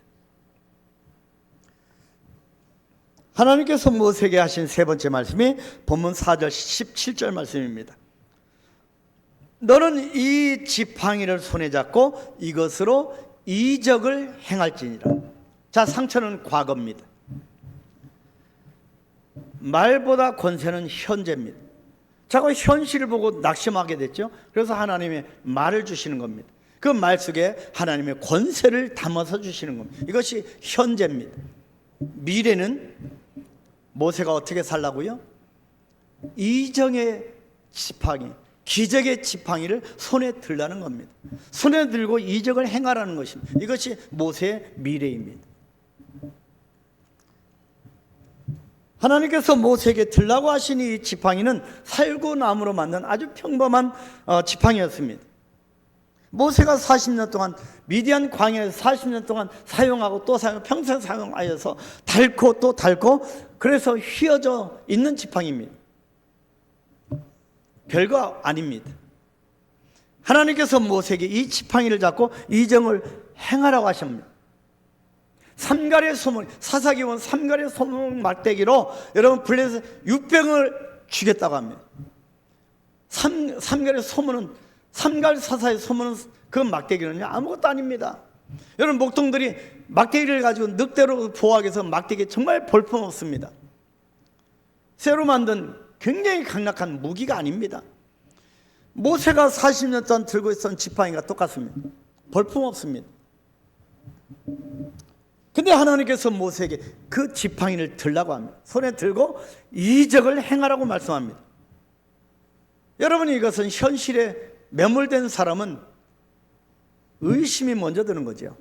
하나님께서 모세에게 하신 세 번째 말씀이 본문 4절 17절 말씀입니다. 너는 이 지팡이를 손에 잡고 이것으로 이적을 행할지니라. 자, 상처는 과거입니다. 말보다 권세는 현재입니다. 자꾸 현실을 보고 낙심하게 됐죠. 그래서 하나님의 말을 주시는 겁니다. 그 말 속에 하나님의 권세를 담아서 주시는 겁니다. 이것이 현재입니다. 미래는 모세가 어떻게 살라고요? 이정의 지팡이, 기적의 지팡이를 손에 들라는 겁니다. 손에 들고 이적을 행하라는 것입니다. 이것이 모세의 미래입니다. 하나님께서 모세에게 들라고 하신 이 지팡이는 살구나무로 만든 아주 평범한 지팡이였습니다. 모세가 40년 동안 미디안 광야에서 40년 동안 사용하고 또 사용하고 평생 사용하여서 닳고 또 닳고 그래서 휘어져 있는 지팡이입니다. 별거 아닙니다. 하나님께서 모세에게 이 지팡이를 잡고 이정을 행하라고 하십니다. 삼갈의 소문, 사사기원 삼갈의 소문 막대기로 여러분 블레셋 600을 죽였다고 합니다. 삼갈의 소문은, 삼갈 사사의 소문은, 그 막대기는요 아무것도 아닙니다. 여러분, 목동들이 막대기를 가지고 늑대로 보호하기 위해서 막대기 정말 볼품없습니다. 새로 만든 굉장히 강력한 무기가 아닙니다. 모세가 40년 동안 들고 있었던 지팡이가 똑같습니다. 볼품없습니다. 근데 하나님께서 모세에게 그 지팡이를 들라고 합니다. 손에 들고 이적을 행하라고 말씀합니다. 여러분, 이것은 현실에 매몰된 사람은 의심이 먼저 드는 거죠.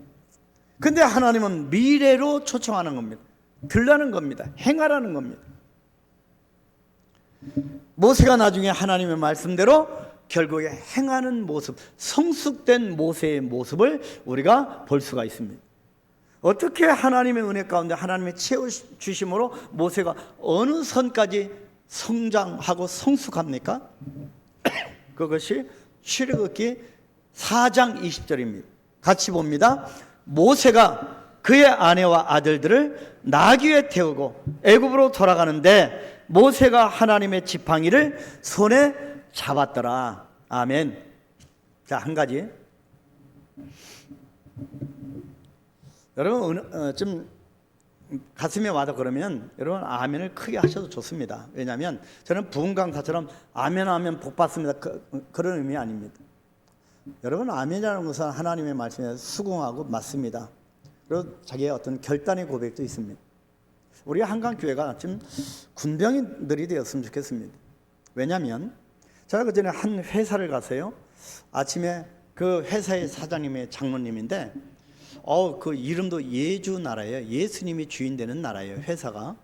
근데 하나님은 미래로 초청하는 겁니다. 들라는 겁니다. 행하라는 겁니다. 모세가 나중에 하나님의 말씀대로 결국에 행하는 모습, 성숙된 모세의 모습을 우리가 볼 수가 있습니다. 어떻게 하나님의 은혜 가운데 하나님의 채워주심으로 모세가 어느 선까지 성장하고 성숙합니까? 그것이 출애굽기 4장 20절입니다. 같이 봅니다. 모세가 그의 아내와 아들들을 나귀에 태우고 애굽으로 돌아가는데 모세가 하나님의 지팡이를 손에 잡았더라. 아멘. 자, 한 가지. 여러분, 좀 가슴에 와도 그러면 여러분 아멘을 크게 하셔도 좋습니다. 왜냐하면 저는 부흥 강사처럼 아멘 하면 복 받습니다 그런 의미 아닙니다. 여러분 아멘이라는 것은 하나님의 말씀에 수긍하고 맞습니다. 그리고 자기의 어떤 결단의 고백도 있습니다. 우리 한강교회가 지금 군병들이 되었으면 좋겠습니다. 왜냐하면 제가 그전에 한 회사를 가서요, 아침에 그 회사의 사장님의 장로님인데 그 이름도 예주 나라예요. 예수님이 주인 되는 나라예요. 회사가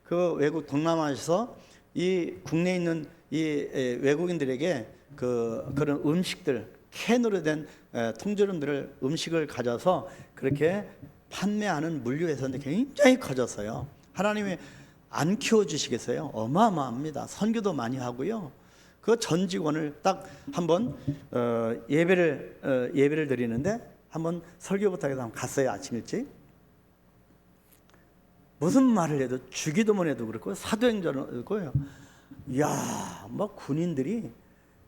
그 외국 동남아에서 이 국내에 있는 이 외국인들에게 그런 음식들 캔으로 된 통조림들을 음식을 가져서 그렇게 판매하는 물류회사인데 굉장히 커졌어요. 하나님이 안 키워주시겠어요? 어마어마합니다. 선교도 많이 하고요. 그 전 직원을 딱 한번 예배를 드리는데 한번 설교부터 해서 한번 갔어요. 아침 일찍. 무슨 말을 해도 주기도문 해도 그렇고 사도행전도 그렇고요. 이야, 뭐 군인들이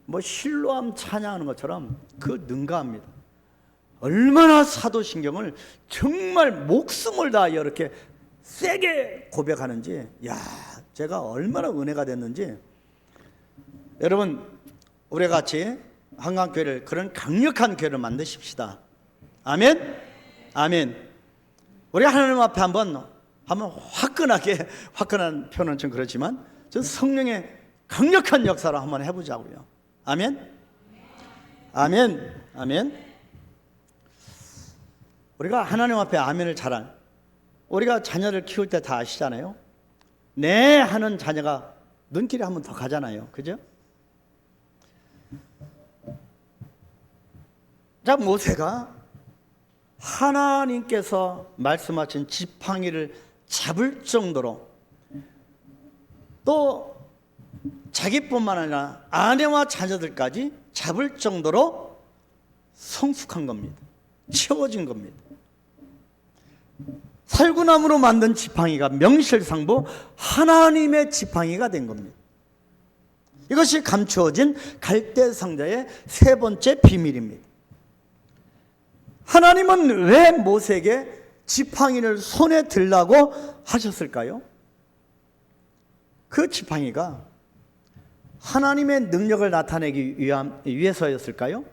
뭐 실로암 찬양하는 것처럼 그 능가합니다. 얼마나 사도신경을 정말 목숨을 다하여 이렇게 세게 고백하는지, 야, 제가 얼마나 은혜가 됐는지. 여러분, 우리 같이 한강교회를 그런 강력한 교회를 만드십시다. 아멘? 아멘. 우리 하나님 앞에 한번 화끈한 표현은 좀 그렇지만 저 성령의 강력한 역사를 한번 해보자고요. 아멘? 아멘? 아멘? 우리가 하나님 앞에 아멘을 잘한, 우리가 자녀를 키울 때 다 아시잖아요. 네 하는 자녀가 눈길이 한 번 더 가잖아요. 그죠? 자, 모세가 하나님께서 말씀하신 지팡이를 잡을 정도로, 또 자기뿐만 아니라 아내와 자녀들까지 잡을 정도로 성숙한 겁니다. 채워진 겁니다. 살구나무로 만든 지팡이가 명실상부 하나님의 지팡이가 된 겁니다. 이것이 감추어진 갈대상자의 세 번째 비밀입니다. 하나님은 왜 모세에게 지팡이를 손에 들라고 하셨을까요? 그 지팡이가 하나님의 능력을 나타내기 위해서였을까요?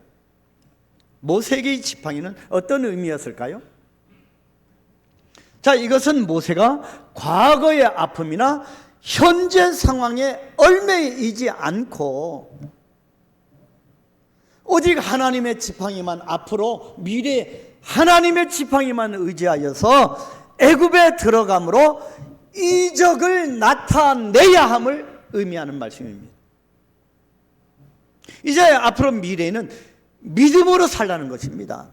모세에게 지팡이는 어떤 의미였을까요? 자, 이것은 모세가 과거의 아픔이나 현재 상황에 얽매이지 않고 오직 하나님의 지팡이만, 앞으로 미래 하나님의 지팡이만 의지하여서 애굽에 들어감으로 이적을 나타내야 함을 의미하는 말씀입니다. 이제 앞으로 미래에는 믿음으로 살라는 것입니다.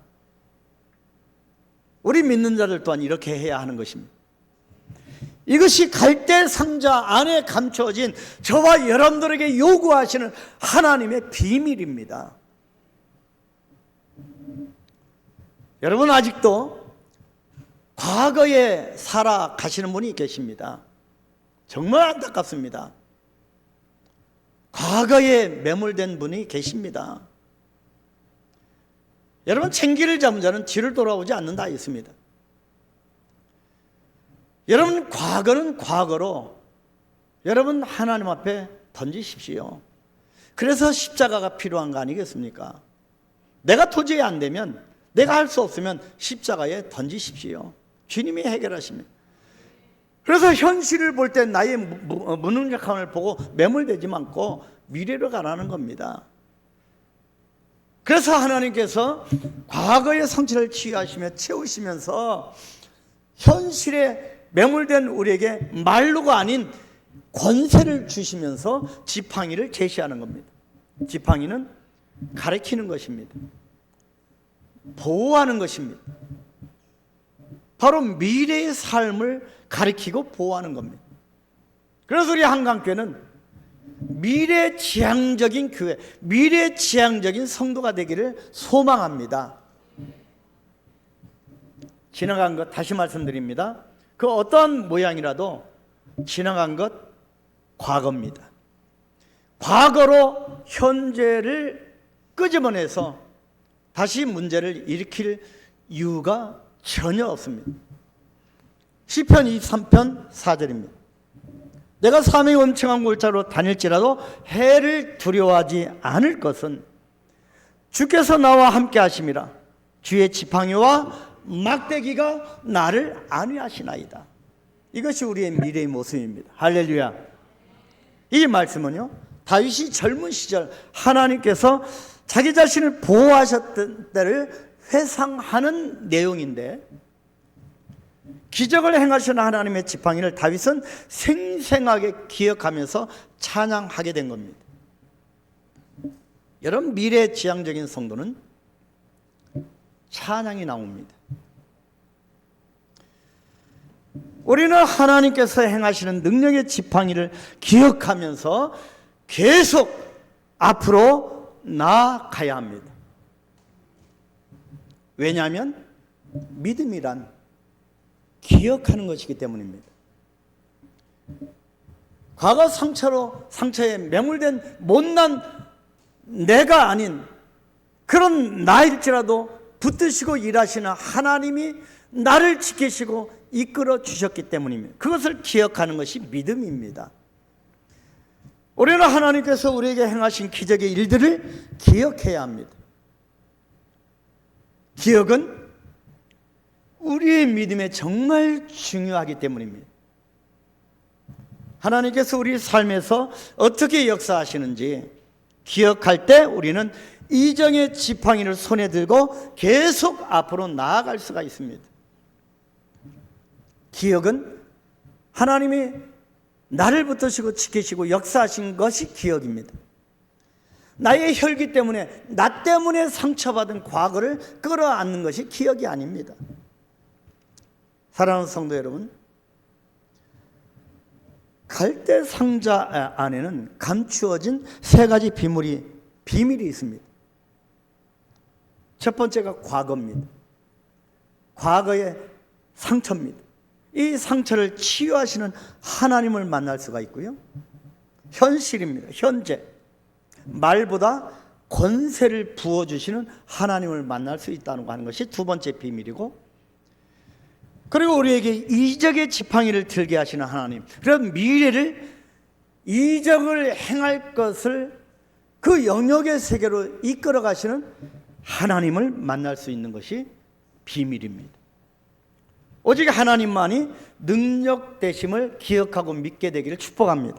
우리 믿는 자들 또한 이렇게 해야 하는 것입니다. 이것이 갈대 상자 안에 감춰진 저와 여러분들에게 요구하시는 하나님의 비밀입니다. 여러분, 아직도 과거에 살아가시는 분이 계십니다. 정말 안타깝습니다. 과거에 매몰된 분이 계십니다. 여러분, 생기를 잡은 자는 뒤를 돌아오지 않는다 했습니다. 여러분, 과거는 과거로 여러분 하나님 앞에 던지십시오. 그래서 십자가가 필요한 거 아니겠습니까? 내가 도저히 안 되면, 내가 할 수 없으면 십자가에 던지십시오. 주님이 해결하십니다. 그래서 현실을 볼 때 나의 무능력함을 보고 매몰되지 않고 미래로 가라는 겁니다. 그래서 하나님께서 과거의 상처를 치유하시며 채우시면서 현실에 매몰된 우리에게 말로가 아닌 권세를 주시면서 지팡이를 제시하는 겁니다. 지팡이는 가리키는 것입니다. 보호하는 것입니다. 바로 미래의 삶을 가리키고 보호하는 겁니다. 그래서 우리 한강교회는 미래지향적인 교회, 미래지향적인 성도가 되기를 소망합니다. 지나간 것 다시 말씀드립니다. 그 어떤 모양이라도 지나간 것 과거입니다. 과거로 현재를 끄집어내서 다시 문제를 일으킬 이유가 전혀 없습니다. 시편 23편 4절입니다. 내가 사명이 엄청한 골짜기로 다닐지라도 해를 두려워하지 않을 것은 주께서 나와 함께 하심이라. 주의 지팡이와 막대기가 나를 안위하시나이다. 이것이 우리의 미래의 모습입니다. 할렐루야. 이 말씀은요, 다윗이 젊은 시절 하나님께서 자기 자신을 보호하셨던 때를 회상하는 내용인데, 기적을 행하시는 하나님의 지팡이를 다윗은 생생하게 기억하면서 찬양하게 된 겁니다. 여러분, 미래지향적인 성도는 찬양이 나옵니다. 우리는 하나님께서 행하시는 능력의 지팡이를 기억하면서 계속 앞으로 나아가야 합니다. 왜냐하면 믿음이란 기억하는 것이기 때문입니다. 과거 상처에 매몰된 못난 내가 아닌 그런 나일지라도 붙드시고 일하시는 하나님이 나를 지키시고 이끌어 주셨기 때문입니다. 그것을 기억하는 것이 믿음입니다. 우리는 하나님께서 우리에게 행하신 기적의 일들을 기억해야 합니다. 기억은 우리의 믿음에 정말 중요하기 때문입니다. 하나님께서 우리 삶에서 어떻게 역사하시는지 기억할 때 우리는 이정의 지팡이를 손에 들고 계속 앞으로 나아갈 수가 있습니다. 기억은 하나님이 나를 붙드시고 지키시고 역사하신 것이 기억입니다. 나의 혈기 때문에, 나 때문에 상처받은 과거를 끌어안는 것이 기억이 아닙니다. 사랑하는 성도 여러분, 갈대 상자 안에는 감추어진 세 가지 비밀이 있습니다. 첫 번째가 과거입니다. 과거의 상처입니다. 이 상처를 치유하시는 하나님을 만날 수가 있고요. 현실입니다. 현재. 말보다 권세를 부어주시는 하나님을 만날 수 있다는 하는 것이 두 번째 비밀이고, 그리고 우리에게 이적의 지팡이를 들게 하시는 하나님, 그런 미래를, 이적을 행할 것을 그 영역의 세계로 이끌어 가시는 하나님을 만날 수 있는 것이 비밀입니다. 오직 하나님만이 능력 되심을 기억하고 믿게 되기를 축복합니다.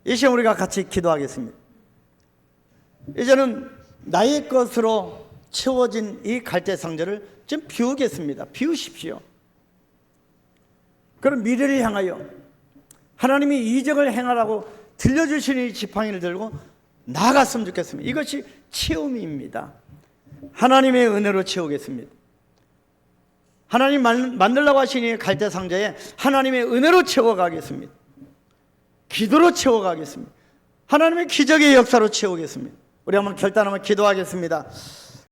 이 시간 우리가 같이 기도하겠습니다. 이제는 나의 것으로 채워진 이 갈대 상자를 좀 비우겠습니다. 비우십시오. 그럼 미래를 향하여 하나님이 이적을 행하라고 들려주시는 이 지팡이를 들고 나아갔으면 좋겠습니다. 이것이 채움입니다. 하나님의 은혜로 채우겠습니다. 하나님 만들라고 하신 이 갈대 상자에 하나님의 은혜로 채워가겠습니다. 기도로 채워가겠습니다. 하나님의 기적의 역사로 채우겠습니다. 우리 한번 결단하면 기도하겠습니다.